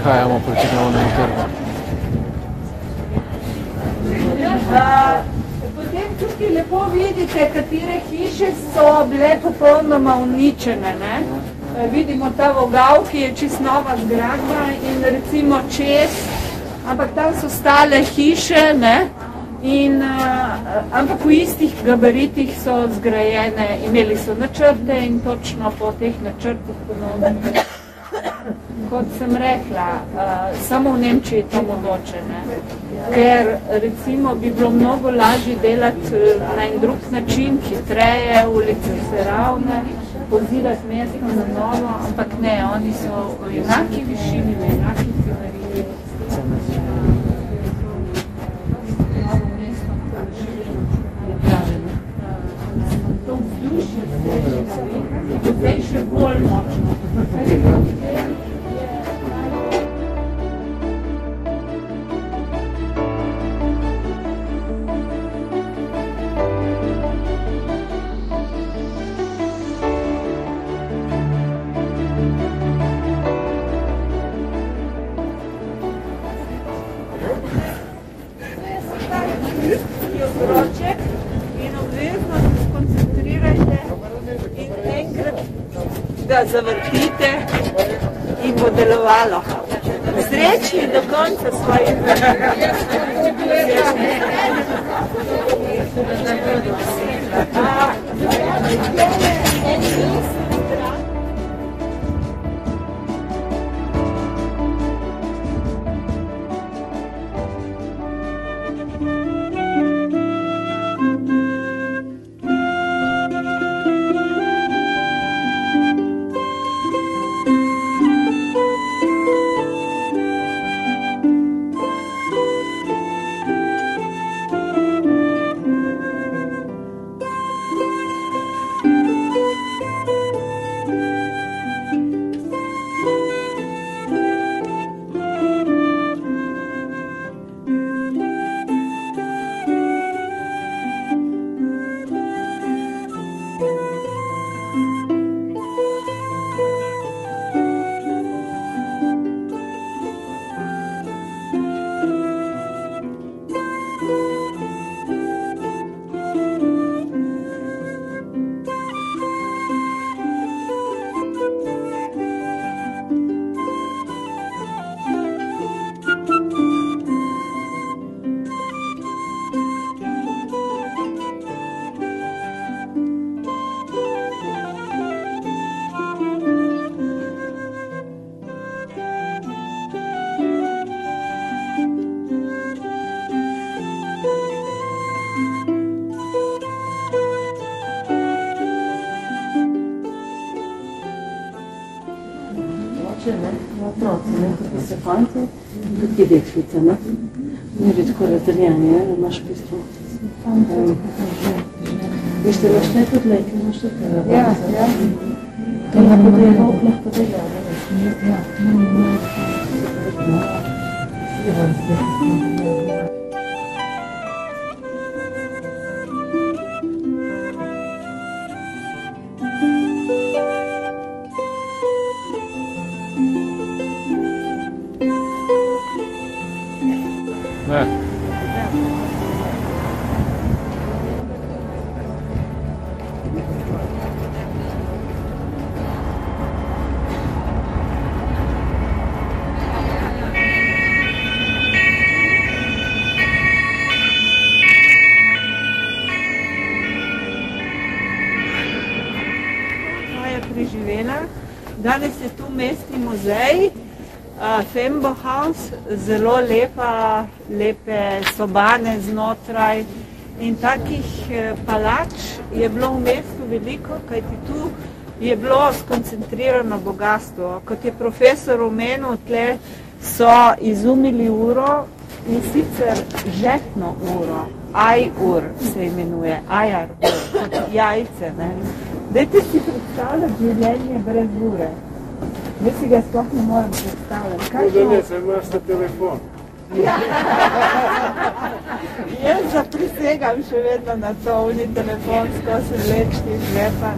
prihajamo proti Glavnemu trgu. Potem tukaj lepo vidite, katere hiše so bile popolnoma uničene. Vidimo ta vogal, ki je čist nova zgradba in recimo čez, ampak tam so stale hiše, ampak v istih gabaritih so zgrajene, imeli so načrte in točno po teh načrtih ponovno. Kot sem rekla, samo v Nemčiji je to mogoče, ker recimo bi bilo mnogo lažje delati na en drug način, hitreje, ulice se ravne, pozidati mesto na novo, ampak ne, oni so v enaki višini, v enaki scenariji. Novo mesto je pravilno. To vzdušje se zdaj še bolj močno. In obvezno se skoncentrirajte in enkrat ga zavrtite in bo delovalo. Srečni do konca svojih otroci, tudi se fanti, tudi deklice, ni biti tako razdeljanje, da imaš v bistvu. Veš, te imaš ne tudi lejke, imaš tudi Ja. To lahko da je rok, lahko da je Danes je tu mestni muzej, Fembo House, zelo lepe sobane znotraj in takih palač je bilo v mestu veliko, kajti tu je bilo skoncentrirano bogatstvo. Kot je profesor omenil, tle so izumili uro in sicer žetno uro, aj-ur se imenuje, ajar ur, kot jajce. Dajte si predstavljati življenje brez ure. Jaz si ga sploh ne moram predstavljati. Kaj ne, se imaš na telefon. Jaz zaprisegam še vedno na to, oni telefon skozi vlečti iz žepa,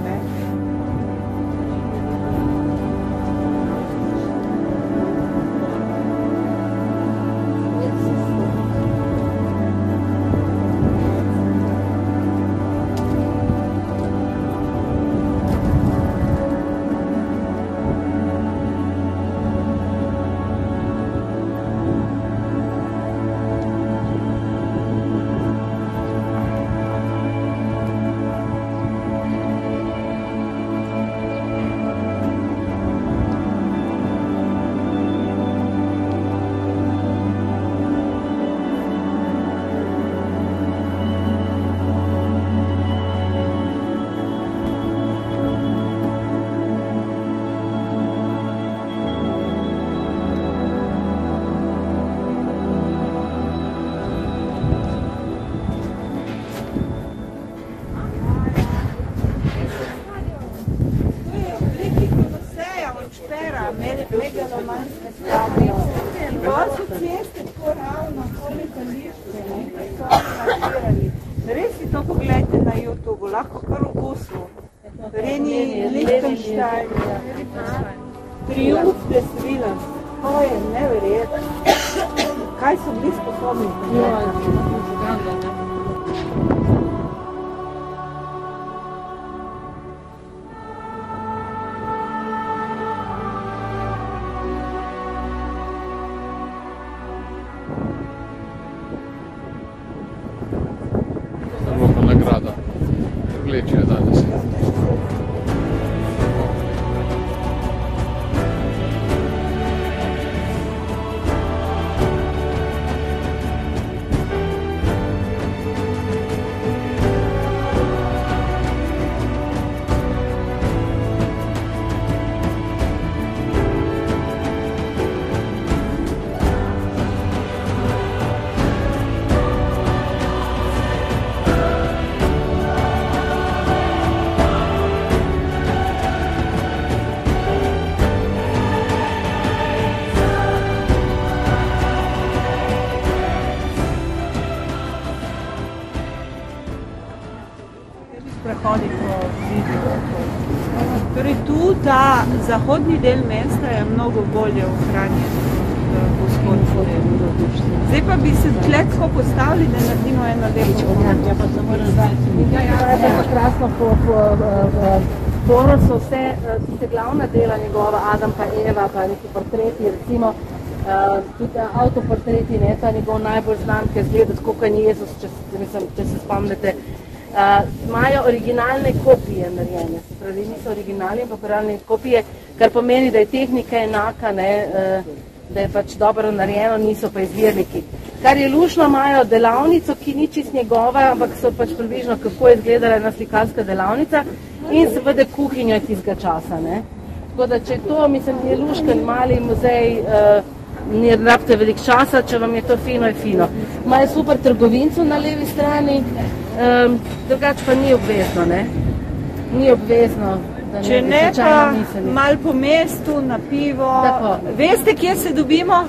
lahko kar v Guslu. Reni, Lichtenstein, Triumf des Willens. To je neverjetno. Kaj so bili sposobni? To bo pa nagrada. Vleče je danes. Prehodi po zidu. Torej tu ta zahodni del mesta je mnogo bolje ohranjen kot vzhodni del. Zdaj pa bi se tle tako postavili, da naredimo eno lepo. Ja, pa samo razvajati. Ja, je pa krasno Boros so vse, tiste glavna dela njegova, Adam pa Eva, pa neki portreti, recimo, tudi avtoportreti, ne, ta njegov najbolj znan, ki je zgleda tako kot Jezus, če se spomnite. Imajo originalne kopije narejene, se pravi, niso originalni, ampak originalne kopije, kar pomeni, da je tehnika enaka, ne, da je pač dobro narejeno, niso pa izvirniki. Kar je luštno, imajo delavnico, ki ni čist njegova, ampak so pač približno, kako je izgledala ena slikarska delavnica in seveda kuhinjo tistega časa. Ne. Tako da, če to, mislim, je lušken mali muzej, ne rabite veliko časa, če vam je to fino, je fino. Imajo super trgovincu na levi strani, drugače pa ni obvezno, ne? Ni obvezno, da ne če bi ne slučajno pa mislili. mal po mestu, na pivo. Tako. Veste, kje se dobimo?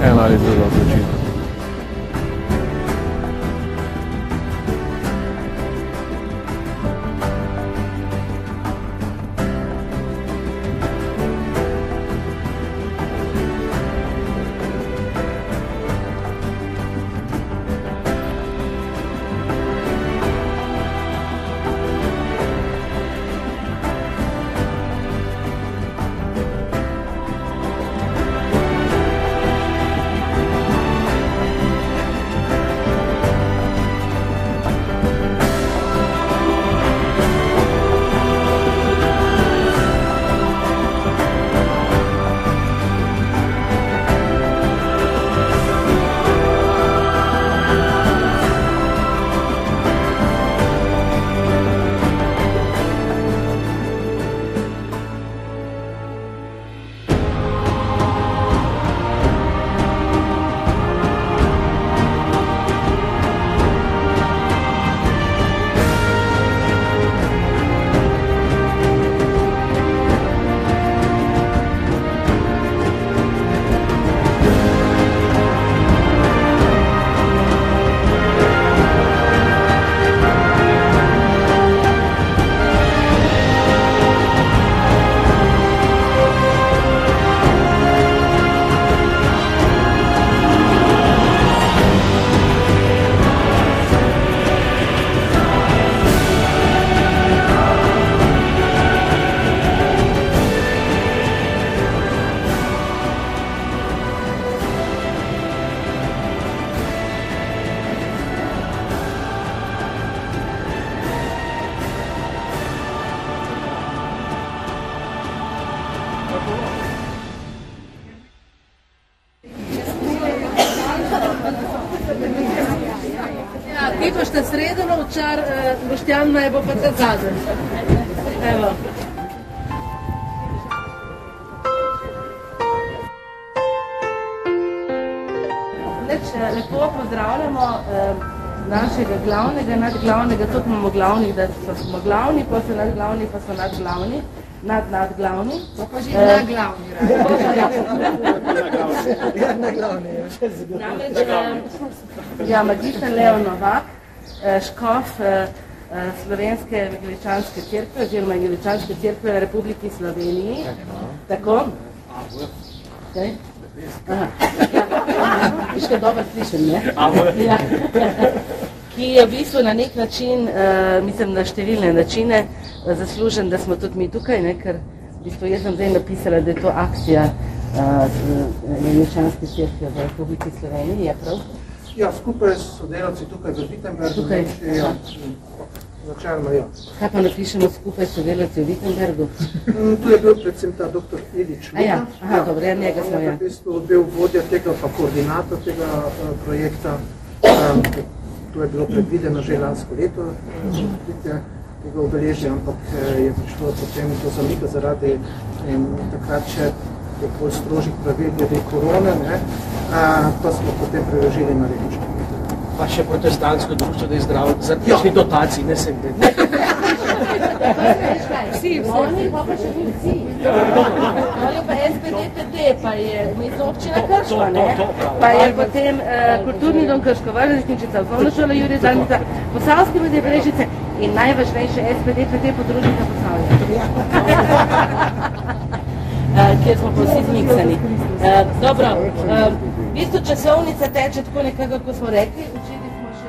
Eno ali drugo odločitev. Ja, ti pa ste sredino včar, Boštjan naj bo pa ta zadnji. Evo. Lepo pozdravljamo našega glavnega, nadglavnega, tudi imamo glavnih, da smo glavni, pa so nadglavni, pa so nadglavni, nadglavni. Pa že nadglavni, Namreč, ja, magister Leo Novak, škof Slovenske evangeličanske cerkve oziroma Evangeličanske cerkve v Republiki Sloveniji. Tako? Okay. Viška dobro slišem, ne? Ja. Ki je v bistvu na nek način, mislim na številne načine, zaslužen, da smo tudi mi tukaj, ne? Ker v bistvu jaz sem zdaj napisala, da je to akcija Evangeličanske cerkve v Republiki Sloveniji, je prav? Ja, skupaj s sodelavci tukaj v Wittenbergu. Tukaj? Ja, načelno, ja. Kaj pa napišemo skupaj s sodelavci v Wittenbergu? Tu je bil predvsem ta dr. Ilič Luka. Ja, aha, dobro, ja, njega smo, ja. On je v bistvu bil vodja tega, pa koordinator tega projekta. To je bilo predvideno že lansko leto, tega obeležja, ampak je prišlo potem do zamika zaradi takrat še bolj strožjih pravil glede korone, pa smo potem preložili na letošnji leto. Pa še protestantsko društvo, da je zdravo, za tešni dotaciji, ne sem vedno. Vsi, oni pa še vsi. Oni pa SPDPD, pa je mestna občina Krško, ne? Pa je potem kulturni dom Krško, Vrhničnica, osnovna šola Jurij Zalnica, Posavske vode Brežice in najvažnejše SPDPD podružnika Posavja. Kjer smo pa vsi zmiksani. Dobro, v bistvu časovnica teče tako nekako, ko smo rekli, včeraj smo še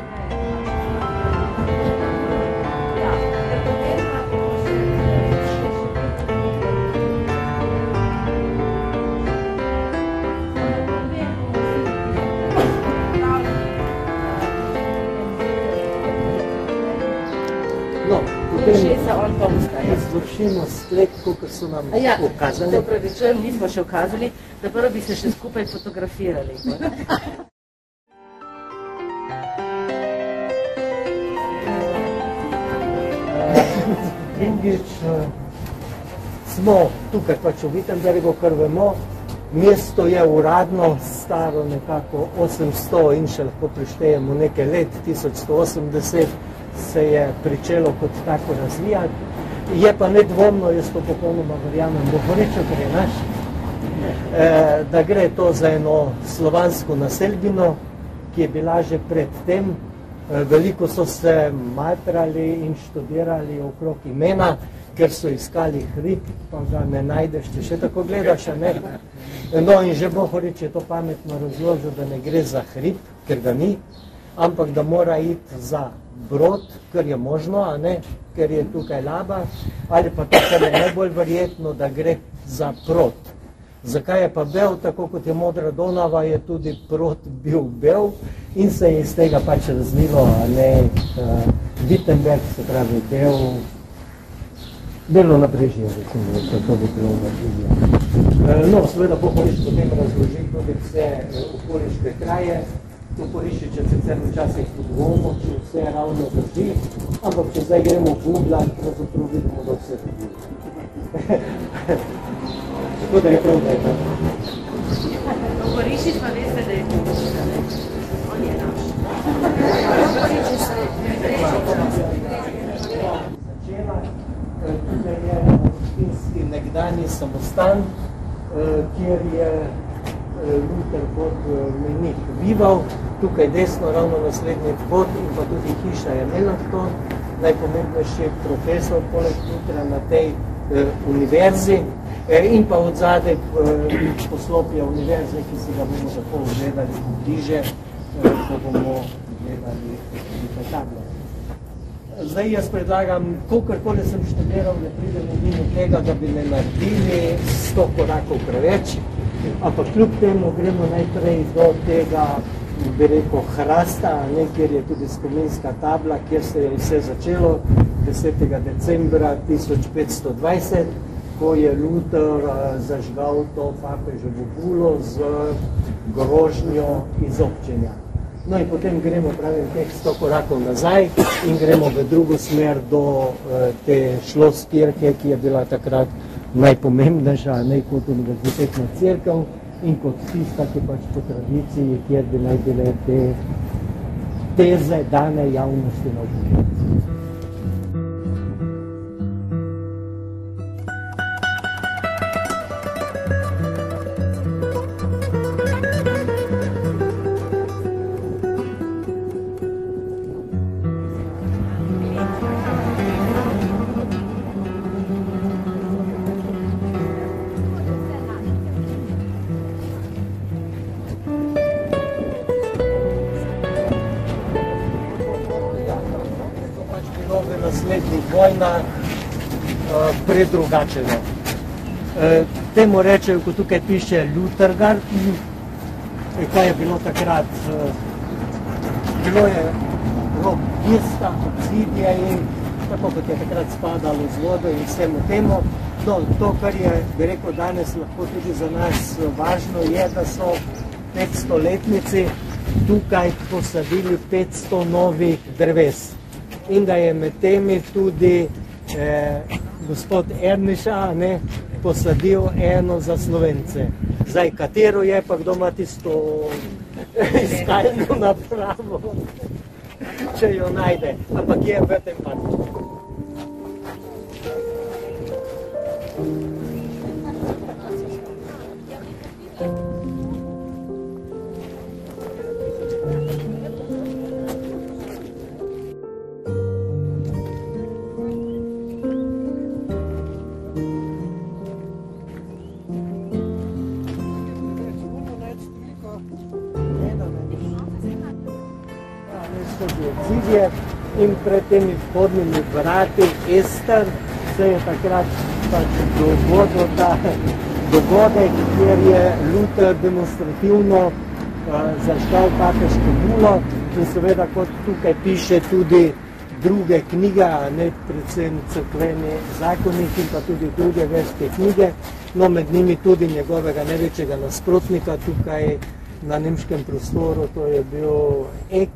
Izvršimo sklep, kot so nam ukazali. Ja, pravičujem, nismo še ukazali, da prvo bi se še skupaj fotografirali. Drugič, smo tukaj pač v Wittenbergu, kar vemo, mesto je uradno staro nekako 800 in še lahko prištejemo nekaj let, 1180 se je pričelo kot tako razvijati. Je pa nedvomno, jaz to popolnoma verjamem, Bohoričev, ker je naš, da gre to za eno slovansko naselbino, ki je bila že pred tem. Veliko so se matrali in študirali okrog imena, ker so iskali hrib, pa ga ne najdeš, če še tako gledaš, ne? No in že Bohorič je to pametno razložil, da ne gre za hrib, ker ga ni, ampak da mora iti za brod, ker je možno, a ne, ker je tukaj laba, ali pa to, kar je najbolj verjetno, da gre za prot. Zakaj je pa bel, tako kot je Modra Donava, je tudi prot bil bel in se je iz tega pač razvilo, a ne, Wittenberg, se pravi belo nabrežje, recimo, kako bi bilo nabrežje. No, seveda Bohorič potem razloži tudi vse okoliške kraje. Toporišiče sicer včasih podvomo, če vse ravno drži, ampak če zdaj gremo v Google, pravzaprav vidimo, da vse drži. Tako da je prav, da je tako. Toporišič pa veste, da je Toporišič, on je naš. Tukaj je avstrijski nekdanji samostan, kjer je Luther kot menih bival, tukaj desno ravno naslednji vhod in pa tudi hiša je Melanchthon, najpomembnejši profesor poleg Luthera na tej univerzi in pa od zadaj poslopja univerze, ki si ga bomo tako gledali bliže, ko bomo gledali nekaj table. Zdaj jaz predlagam, kolikor sem študiral, ne pridemo mimo tega, da bi ne naredili 100 korakov preveč, ampak kljub temu gremo najprej do tega, bi rekel, hrasta, kjer je tudi spominska tabla, kjer se je vse začelo 10. decembra 1520, ko je Luther zažgal to papeževo bulo z grožnjo izobčenja. No in potem gremo, pravim, teh 100 korakov nazaj in gremo v drugo smer do te Schloss-Kirche, ki je bila takrat najpomembnejša, ne kot univerzitetna cerkev in kot tista, ki pač po tradiciji, kjer bi naj bile te teze dane javnosti na upogled. bilo v naslednjih vojnah predrugačeno. Temu rečejo, ko tukaj piše Luthergard, kaj je bilo takrat, bilo je ista obzidija in tako kot je takrat spadalo z vodo in vsemu temu. No, to, kar je, bi rekel, danes lahko tudi za nas važno, je, da so 500-letnici tukaj posadili 500 novih dreves in da je med temi tudi gospod Erniša posadil eno za Slovence. Zdaj, katero je, pa kdo ima tisto iskalno napravo, če jo najde, ampak je v tem parku. In pred temi vhodnimi vrati Ester se je takrat dogodil ta dogodek, kjer je Luther demonstrativno zažgal papeško bulo in seveda, kot tukaj piše, tudi druge knjige, predvsem cerkveni zakonik in pa tudi druge verske knjige, no med njimi tudi njegovega največjega nasprotnika tukaj na nemškem prostoru, to je bil Eck,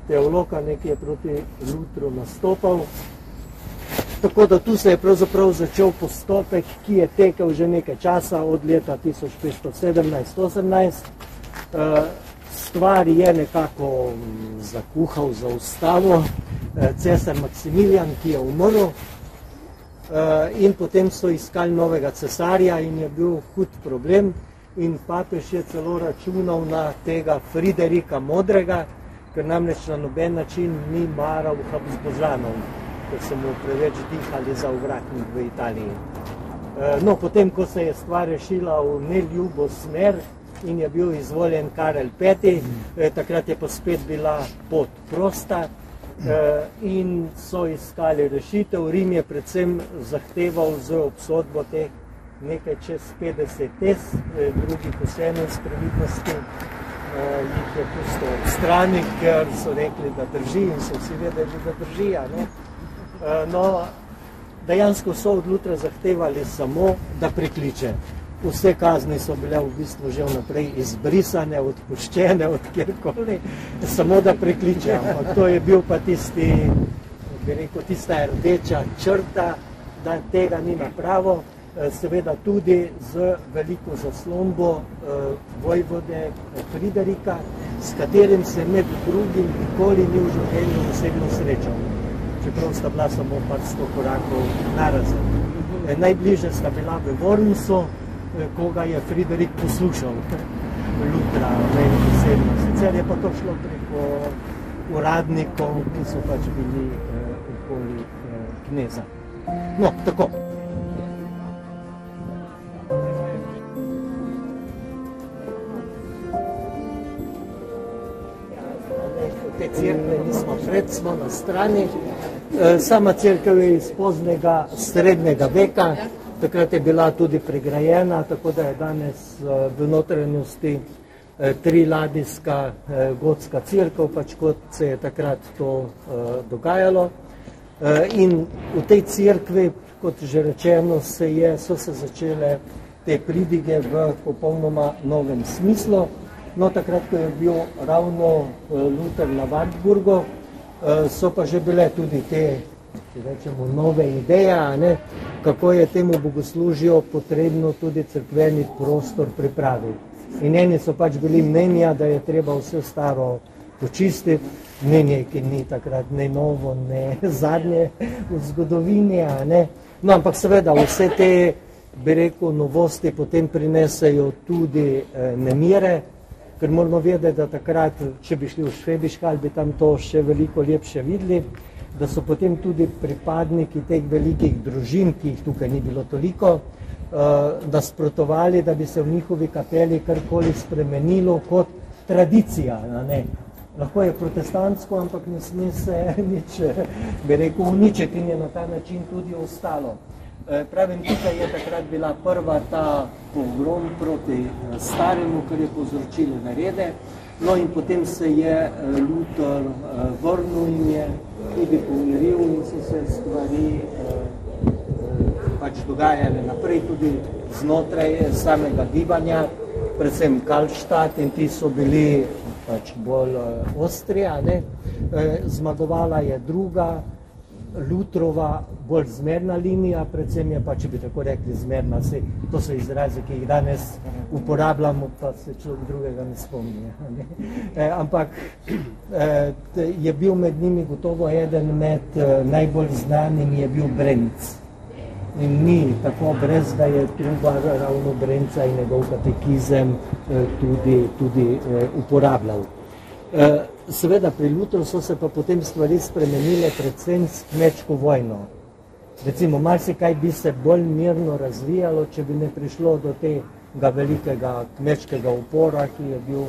teologa, ki je proti Lutru nastopal. Tako da tu se je pravzaprav začel postopek, ki je tekel že nekaj časa, od leta 1517-18. Stvar je nekako zakuhal za ustavo cesar Maksimilijan, ki je umrl, in potem so iskali novega cesarja in je bil hud problem in papež je celo računal na tega Friderika Modrega, ker namreč na noben način ni maral Habsburžanov, ker so mu preveč dihali za ovratnik v Italiji. No, potem, ko se je stvar rešila v neljubo smer in je bil izvoljen Karel V, takrat je pa spet bila pot prosta in so iskali rešitev. Rim je predvsem zahteval z obsodbo teh nekaj čez 50 tez, drugih vseeno s previdnosti jih je pusto od strani, ker so rekli, da drži in so vsi vedeli, da drži. No, dejansko so od Lutra zahtevali samo, da prekliče. Vse kazni so bile v bistvu že vnaprej izbrisane, odpuščene od kjerkoli, samo da prekliče. Ampak to je bil pa tisti, bi rekel, tista rdeča črta, da tega ni napravo. Seveda tudi z veliko zaslombo vojvode Friderika, s katerim se med drugim nikoli ni v življenju osebno srečal, čeprav sta bila samo par 100 korakov narazen. Najbliže sta bila v Wormsu, koga je Friderik poslušal, Lutra, osebno. Sicer je pa to šlo preko uradnikov, ki so pač bili okoli kneza. No, tako. Te cerkve nismo pred, smo na strani. Sama cerkev je iz poznega srednjega veka, takrat je bila tudi pregrajena, tako da je danes v notranjosti triladijska gotska cerkev, pač kot se je takrat to dogajalo. In v tej cerkvi, kot že rečeno, so se začele te pridige v popolnoma novem smislu. No, takrat, ko je bil ravno Luther na Wartburgu, so pa že bile tudi te, rečemo, nove ideje, kako je temu bogoslužju potrebno tudi cerkveni prostor pripraviti. In eni so pač bili mnenja, da je treba vse staro počistiti, mnenje, ki ni takrat ne novo, ne zadnje v zgodovini, No, ampak seveda vse te, bi rekel, novosti potem prinesejo tudi nemire, ker moramo vedeti, da takrat, če bi šli v Švebiško, bi tam to še veliko lepše videli, da so potem tudi pripadniki teh velikih družin, ki jih tukaj ni bilo toliko, nasprotovali, da bi se v njihovi kapeli karkoli spremenilo kot tradicija. Lahko je protestantsko, ampak ne sme se nič, bi rekel, uničiti in je na ta način tudi ostalo. Pravim, tukaj je takrat bila prva ta pogrom proti staremu, kar je povzročilo nerede. No in potem se je Luther vrnil in je tudi pomiril in so se stvari pač dogajale naprej tudi znotraj samega gibanja, predvsem Karlstadt, in ti so bili pač bolj ostri, ne? Zmagovala je druga, Lutherova, bolj zmerna linija, predvsem je pa, če bi tako rekli, zmerna, to so izrazi, ki jih danes uporabljamo, pa se človek drugega ne spomni. Ne? Ampak je bil med njimi gotovo eden med najbolj znanim, je bil Brenc. In ni tako brez, da je Trubar ravno Brenca in njegov katekizem tudi uporabljal. Seveda pri Lutheru so se pa potem stvari spremenile predvsem s kmečko vojno. Recimo, marsikaj bi se bolj mirno razvijalo, če bi ne prišlo do tega velikega kmečkega upora, ki je bil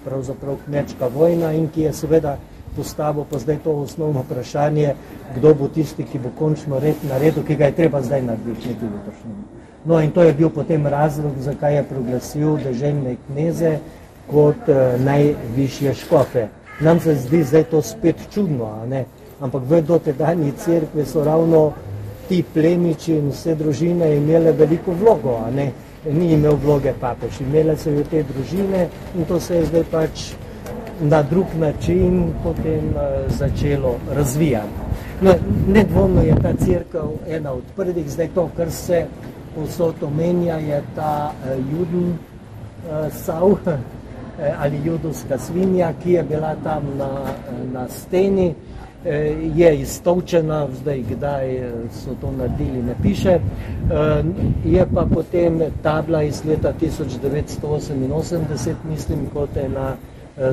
pravzaprav kmečka vojna in ki je seveda postavil pa zdaj to osnovno vprašanje, kdo bo tisti, ki bo končno red naredil, ki ga je treba zdaj narediti nekaj jutrošnjim. No in to je bil potem razlog, zakaj je proglasil deželne kneze kot najvišje škofe. Nam se zdi zdaj to spet čudno, a ne? Ampak v dotedanji cerkvi so ravno ti plemiči in vse družine imele veliko vlogo, a ne? Ni imel vloge papež, imele so jo te družine in to se je zdaj pač na drug način potem začelo razvijati. No, nedvomno je ta cerkev ena od prvih, zdaj to, kar se povsod omenja, je ta Judensav ali judovska svinja, ki je bila tam na steni, je iztovčena, zdaj kdaj so to naredili, ne piše. Je pa potem tabla iz leta 1988, mislim, kot ena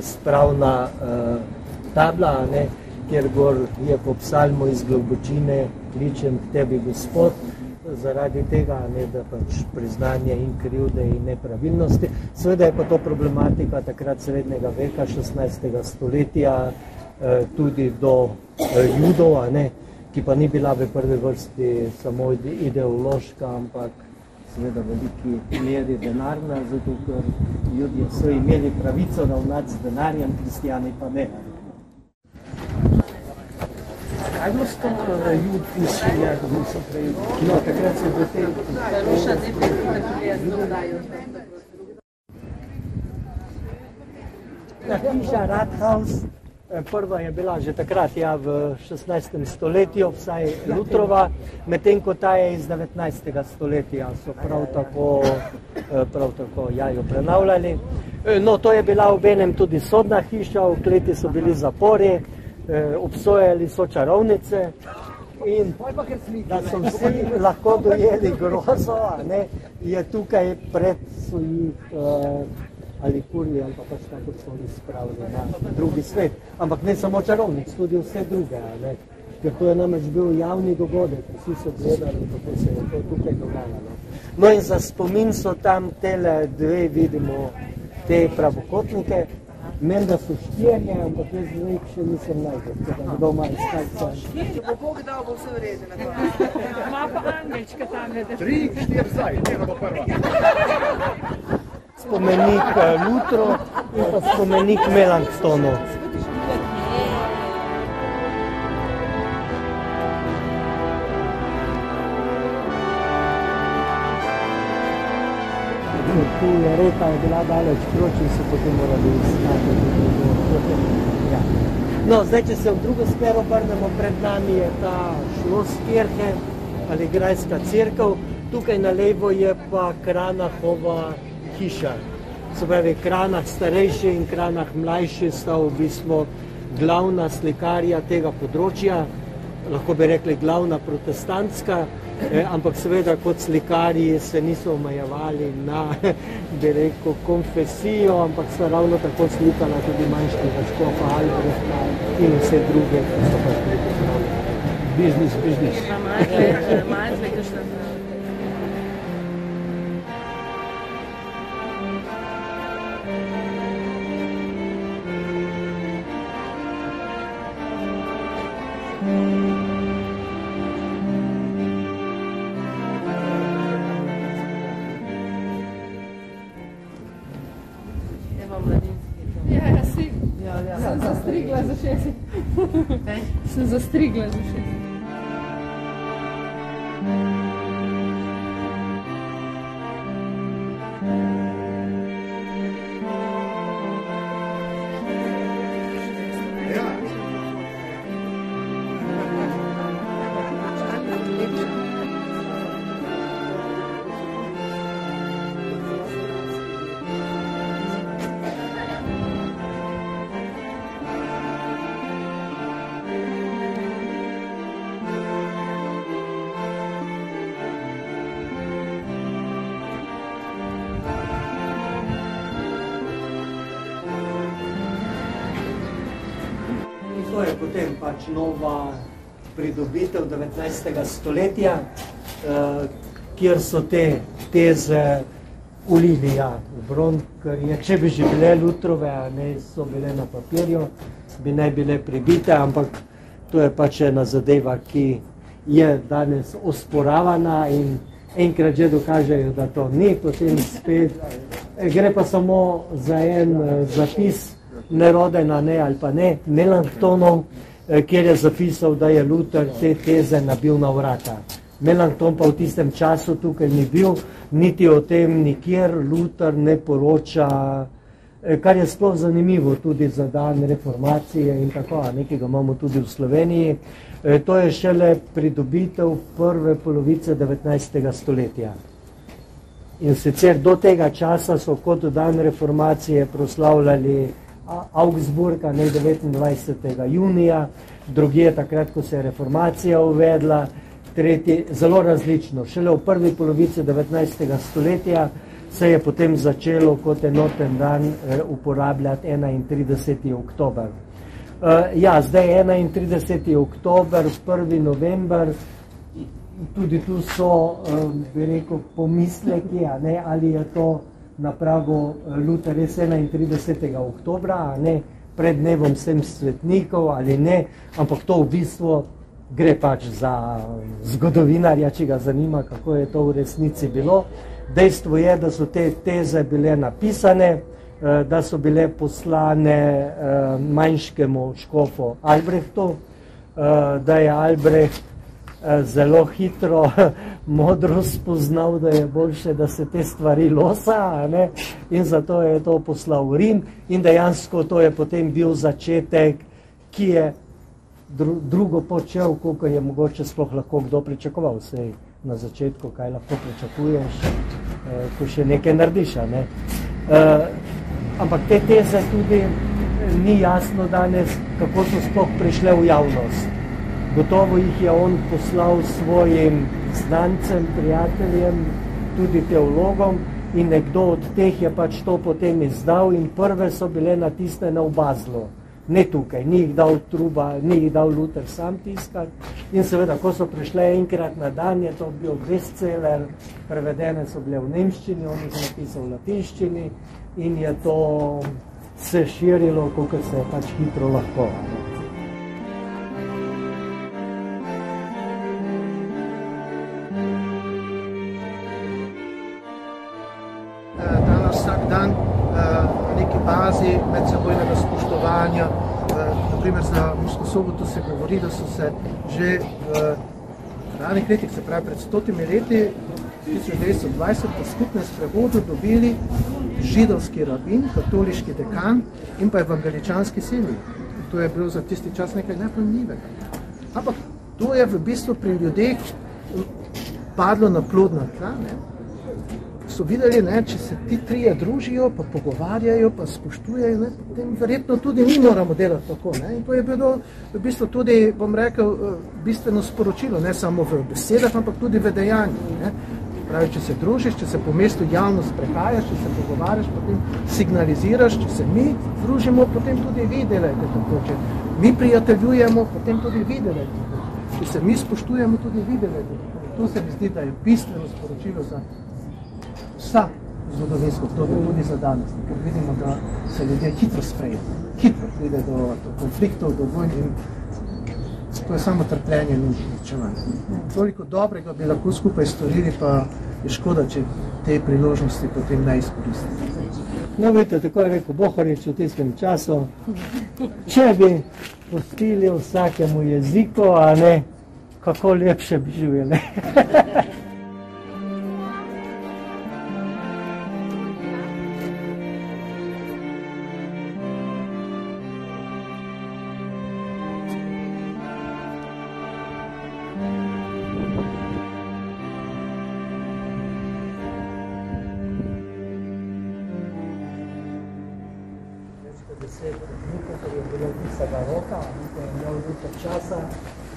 spravna tabla, ne, kjer gor je po psalmu iz globočine kličem k tebi, Gospod, zaradi tega, ne, da pač priznanje in krivde in nepravilnosti. Seveda je pa to problematika takrat srednjega veka, 16. stoletja, tudi do judov, ne, ki pa ni bila v prvi vrsti samo ideološka, ampak seveda veliki meri denarna, zato ker ljudje so imeli pravico ravnati z denarjem, kristijani pa ne. Kaj bilo s tem ljud, ki so prej? No, takrat se do te... Ruša ne Hiša Rathaus, prva je bila že takrat, ja, v 16. stoletju, vsaj Lutherova, medtem ko ta je iz 19. stoletja, so prav tako jo prenavljali. No, to je bila obenem tudi sodna hiša, v kleti so bili zapori, obsojali so čarovnice in da so vsi lahko dojeli grozo, ne, je tukaj pred svojih ali kurji, ali pa pač tako so oni spravili na drugi svet. Ampak ne samo čarovnic, tudi vse druge, ne, ker to je namreč bil javni dogodek, vsi so gledali, kako se je to tukaj dogajalo. No in za spomin so tam tele dve, vidimo, te pravokotnike, menda so 4, ampak jaz zdaj še nisem najdel, da kdo ima iskati. Če bo Bog dal, bo vse v redu na to. Ima pa angelčka tam, da 3, 4 zdaj, ena bo prva. Spomenik Lutheru in pa spomenik Melanchtonu. Tu je reka je bila daleč proč in so potem morali iskati. Ja. No, zdaj, če se v drugo smer obrnemo, pred nami je ta Schlosskirche ali grajska cerkev. Tukaj na levo je pa Kranachova hiša. Se pravi, Kranach starejši in Kranach mlajši sta v bistvu glavna slikarja tega področja, lahko bi rekli glavna protestantska, ampak seveda kot slikarji se niso omejevali na, bi rekel, konfesijo, ampak so ravno tako slikala tudi manjšega škofa Albrechta in vse druge, ki so pač pripravljali. Biznis. Ja, sem zastrigla za 6. Sem zastrigla za 6. To je potem pač nova pridobitev 19. stoletja, kjer so te teze ulili v bron, ker je, če bi že bile Lutrove, a ne so bile na papirju, bi ne bile pribite, ampak to je pač ena zadeva, ki je danes osporavana in enkrat že dokažejo, da to ni, potem spet gre pa samo za en zapis Nerodena, ne ali pa ne, Melanktonov, kjer je zapisal, da je Luther te teze nabil na vrata. Melankton pa v tistem času tukaj ni bil, niti o tem nikjer Luther ne poroča, kar je sploh zanimivo tudi za dan reformacije in tako, nekaj ga imamo tudi v Sloveniji. To je šele pridobitev prve polovice 19. stoletja. In sicer do tega časa so kot dan reformacije proslavljali Augsburga, ne 29. junija, drugje takrat, ko se je reformacija uvedla, tretji, zelo različno. Šele v prvi polovici 19. stoletja se je potem začelo kot enoten dan uporabljati 31. oktober. Ja, zdaj 31. oktober, 1. november, tudi tu so, bi rekel, pomisleki, ali je to na pragu Luther res 31. oktobra, ne pred dnevom vsem svetnikov ali ne, ampak to v bistvu gre pač za zgodovinarja, če ga zanima, kako je to v resnici bilo. Dejstvo je, da so te teze bile napisane, da so bile poslane manjškemu škofu Albrehtu, da je Albrecht zelo hitro, modro spoznal, da je boljše, da se te stvari losa, ne? In zato je to poslal v Rim in dejansko to je potem bil začetek, ki je drugo počel, koliko je mogoče sploh lahko kdo pričakoval. Sej na začetku, kaj lahko pričakuješ, ko še nekaj narediš, ne? Ampak te teze tudi ni jasno danes, kako so sploh prišle v javnost. Gotovo jih je on poslal svojim znancem, prijateljem, tudi teologom in nekdo od teh je pač to potem izdal in prve so bile natisnjene v Baslu. Ne tukaj, ni jih dal Truba, ni jih dal Luther sam tiskati. In seveda, ko so prišle enkrat na dan, je to bil bestseller, prevedene so bile v nemščini, on jih napisal v latinščini in je to se širilo, koliko se je pač hitro lahko. Vsak dan na neki bazi medsebojnega spoštovanja. Naprimer za Mursko Soboto se govori, da so se že v ranih letih, se pravi pred 100 leti, 1920 v skupnem sprevodu dobili židovski rabin, katoliški dekan in pa evangeličanski semi. To je bilo za tisti čas nekaj nepojmljivega. Ampak to je v bistvu pri ljudeh padlo na plodna tla, ne? So videli, ne, če se ti trije družijo, pa pogovarjajo, pa spoštujejo, ne, potem verjetno tudi mi moramo delati tako. Ne. In to je bilo v bistvu tudi, bom rekel, bistveno sporočilo, ne samo v besedah, ampak tudi v dejanju. Ne. Pravi, če se družiš, če se po mestu javno sprehajaš, če se pogovarjaš, potem signaliziraš, če se mi družimo, potem tudi vi delajte tako. Če mi prijateljujemo, potem tudi vi delajte tako. Če se mi spoštujemo, tudi vi delajte tako. To se mi zdi, da je bistveno sporočilo za vsa zgodovinsko obdobje, tudi za danes, ker vidimo, da se ljudje hitro sprejejo, hitro pride do konfliktov, do vojn in to je samo trpljenje in uničevanje. Toliko dobrega bi lahko skupaj storili, pa je škoda, če te priložnosti potem ne izkoristili. No, vidite, tako je rekel Bohorič v tistem času, če bi pustili vsakemu jeziku, a ne, kako lepše bi živeli. Časa,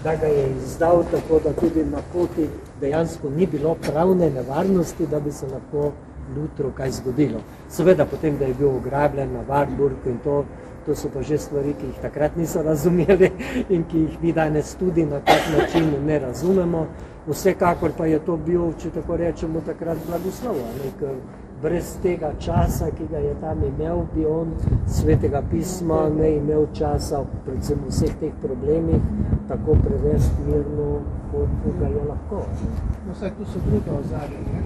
da ga je izdal tako, da tudi na poti dejansko ni bilo pravne nevarnosti, da bi se lahko Lutru kaj zgodilo. Seveda potem, da je bil ugrabljen na Wartburgu in to so pa že stvari, ki jih takrat niso razumeli in ki jih mi danes tudi na tak način ne razumemo. Vsekakor pa je to bil, če tako rečemo, takrat blagoslov, ker brez tega časa, ki ga je tam imel, bi on Svetega pisma ne imel časa, predvsem vseh teh problemih, tako prevesti mirno, kot ga je lahko. No, saj tu so druge ozadje, ne?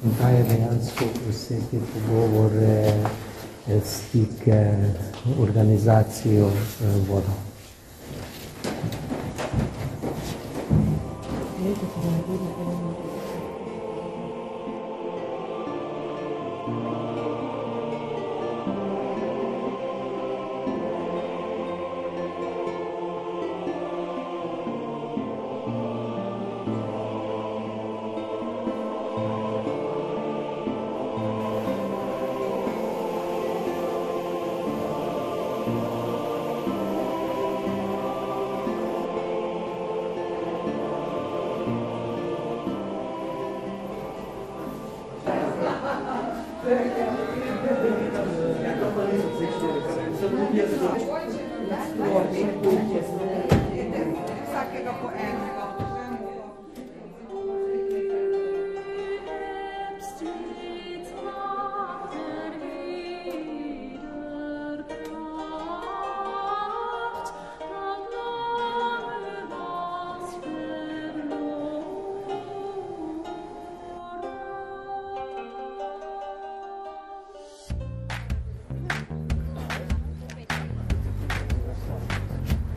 In kaj je dejansko vse te pogovore, stike, organizacijo vodil? Vsakega po enega.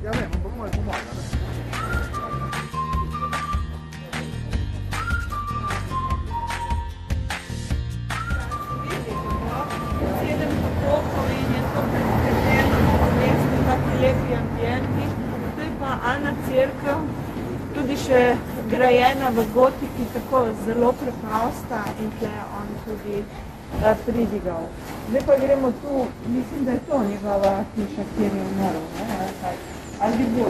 Ja vem, ampak moj pomaga. Sedem potokov in je to predskrbljeno v mestu, taki lepi ambienti. To je pa Ana cerkev, tudi še grajena v gotiki, tako zelo preprosta in tle je on tudi pridigal. Zdaj pa gremo tu, mislim, da je to njegova hiša, kjer je umrl, ne? Ali bo?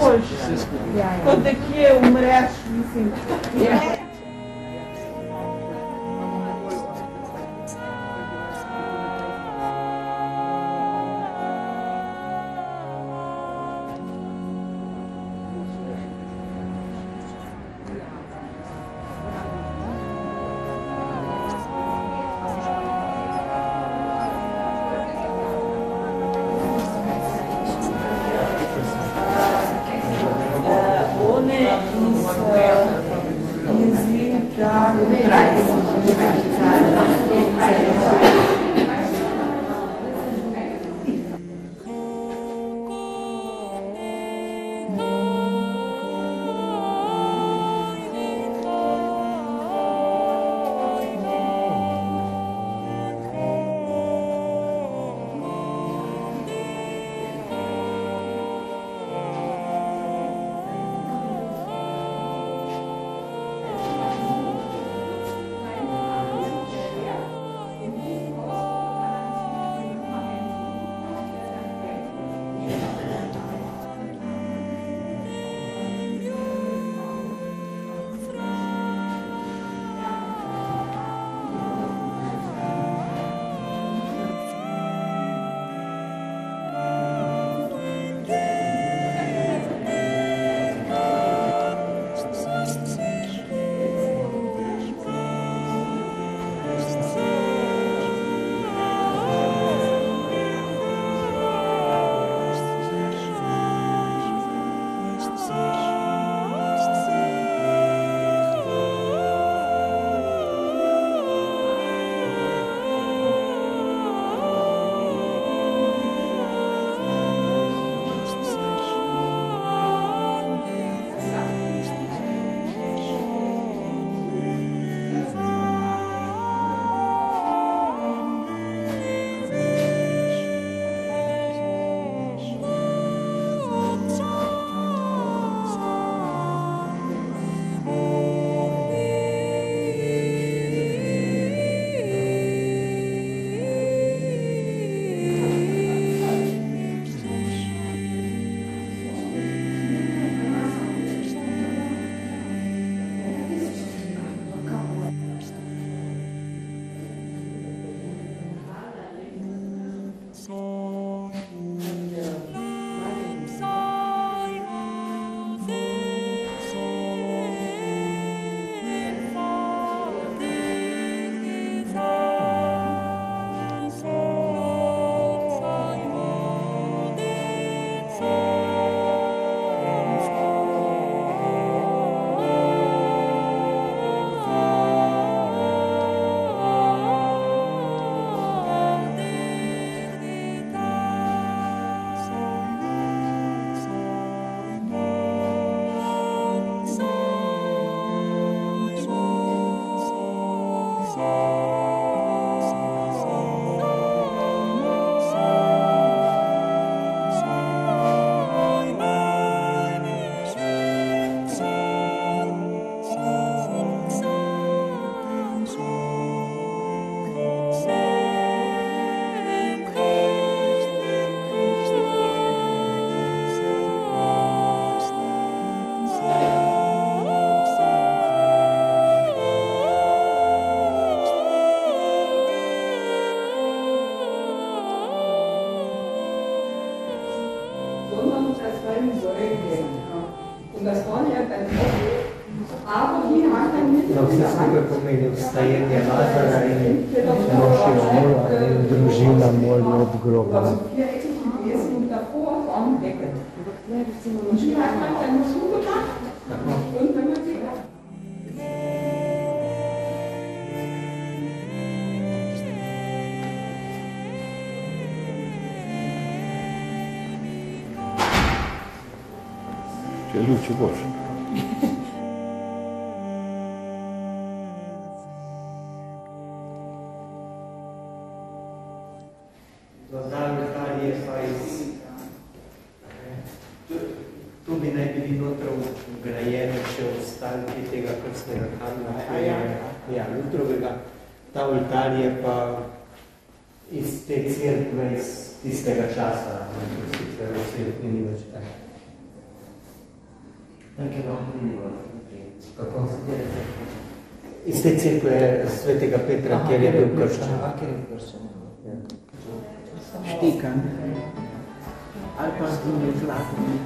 boljše. Kot da kje umreš, mislim. Vstajenje Lazara in nošijo mola in družina moli ob grobu. Če ljuči boš. Tu bi naj bili notro vgrajeni še ostanki tega krstnega kamna, ja, Lutrovega. Ta oltar je pa iz te cerkve, iz tistega časa, sicer v cerkvi ni več tako. Iz te cerkve svetega Petra, kjer je bil krščen. Štikan. Ali pa z njim zlatom.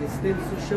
S tem so še